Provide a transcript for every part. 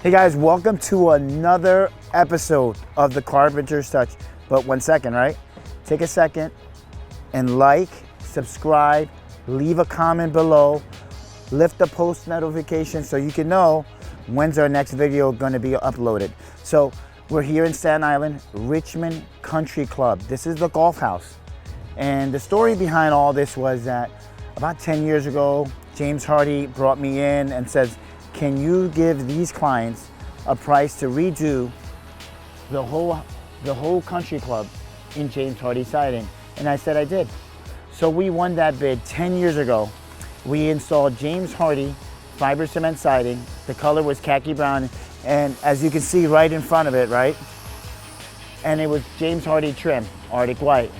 Hey guys, welcome to another episode of the Carpenter's Touch. But 1 second, right? Take a second and like, subscribe, leave a comment below, lift the post notification so you can know when's our next video going to be uploaded. So we're here in Staten Island, Richmond Country Club. This is the golf house. And the story behind all this was that about 10 years ago, James Hardy brought me in and says, can you give these clients a price to redo the whole country club in James Hardy siding? And I said I did. So we won that bid 10 years ago. We installed James Hardy fiber cement siding. The color was khaki brown, and as you can see right in front of it, right? And it was James Hardy trim, Arctic white.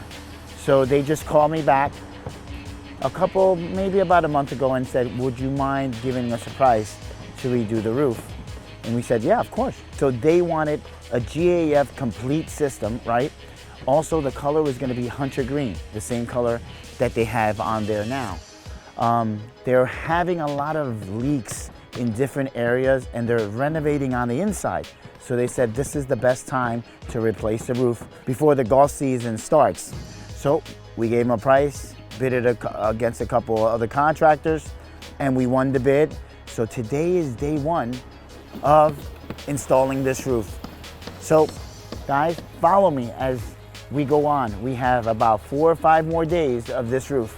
So they just called me back maybe about a month ago and said, would you mind giving us a price to redo the roof? And we said, yeah, of course. So they wanted a GAF complete system, right? Also, the color was going to be hunter green, the same color that they have on there now. They're having a lot of leaks in different areas, and they're renovating on the inside. So they said this is the best time to replace the roof before the golf season starts. So we gave them a price, bid it against a couple of other contractors, and we won the bid. So today is day one of installing this roof. So guys, follow me as we go on. We have about 4 or 5 more days of this roof.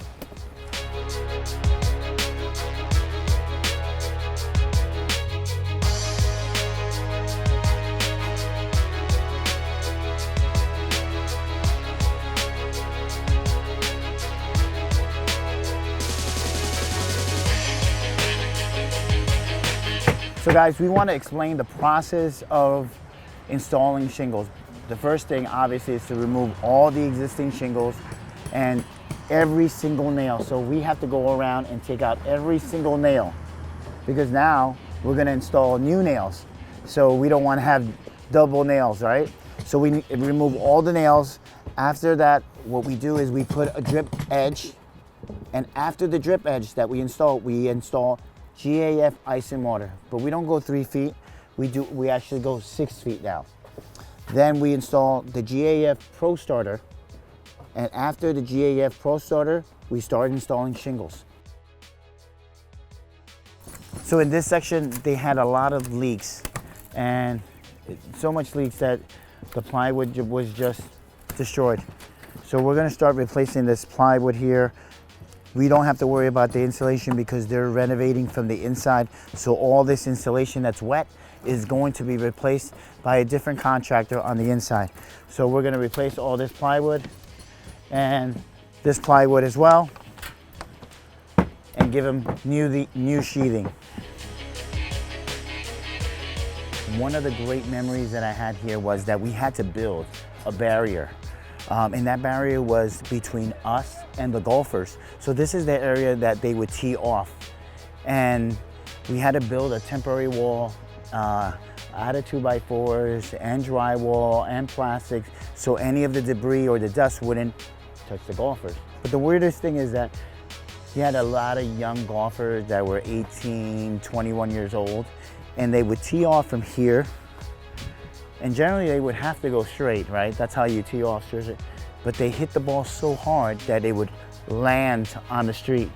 So guys, we want to explain the process of installing shingles. The first thing obviously is to remove all the existing shingles and every single nail. So we have to go around and take out every single nail because now we're going to install new nails. So we don't want to have double nails, right? So we remove all the nails. After that, what we do is we put a drip edge, and after the drip edge that we install GAF ice and water, but we don't go 3 feet. We actually go 6 feet now. Then we install the GAF Pro Starter, and after the GAF Pro Starter, we start installing shingles. So in this section, they had a lot of leaks, and so much leaks that the plywood was just destroyed. So we're going to start replacing this plywood here. We don't have to worry about the insulation because they're renovating from the inside. So all this insulation that's wet is going to be replaced by a different contractor on the inside. So we're going to replace all this plywood and this plywood as well, and give them new sheathing. One of the great memories that I had here was that we had to build a barrier. And that barrier was between us and the golfers. So this is the area that they would tee off. And we had to build a temporary wall out of 2x4s and drywall and plastics, so any of the debris or the dust wouldn't touch the golfers. But the weirdest thing is that you had a lot of young golfers that were 18, 21 years old, and they would tee off from here. And generally they would have to go straight, right? That's how you tee off straight. But they hit the ball so hard that it would land on the street.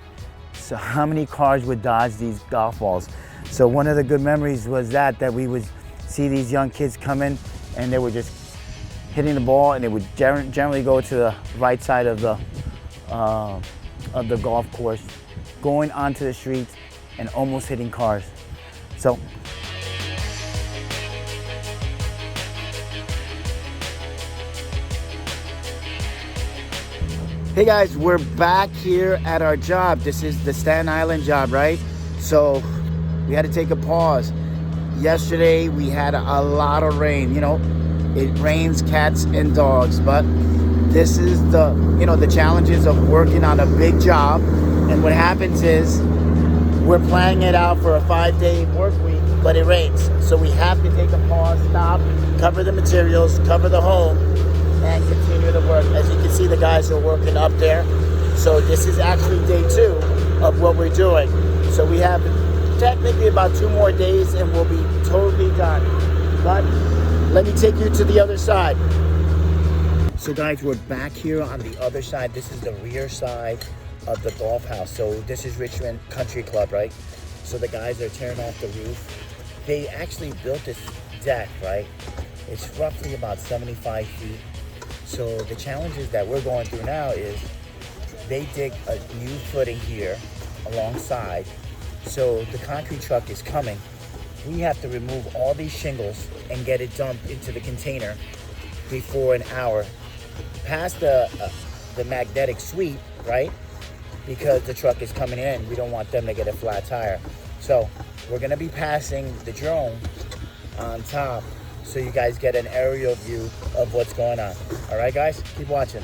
So how many cars would dodge these golf balls? So one of the good memories was that we would see these young kids come in and they were just hitting the ball, and it would generally go to the right side of the golf course, going onto the streets and almost hitting cars. So hey guys, we're back here at our job. This is the Staten Island job, right? So we had to take a pause. Yesterday we had a lot of rain. You know, it rains cats and dogs, but this is the challenges of working on a big job. And what happens is we're planning it out for a 5-day work week, but it rains. So we have to take a pause, stop, cover the materials, cover the home, and continue to work. As you can see, the guys are working up there. So this is actually day 2 of what we're doing. So we have technically about 2 more days and we'll be totally done. But let me take you to the other side. So guys, we're back here on the other side. This is the rear side of the golf house. So this is Richmond Country Club, right? So the guys are tearing off the roof. They actually built this deck, right? It's roughly about 75 feet. So the challenges that we're going through now is they dig a new footing here alongside. So the concrete truck is coming. We have to remove all these shingles and get it dumped into the container before an hour. Past the magnetic sweep, right? Because the truck is coming in. We don't want them to get a flat tire. So we're gonna be passing the drone on top so you guys get an aerial view of what's going on. All right, guys, keep watching.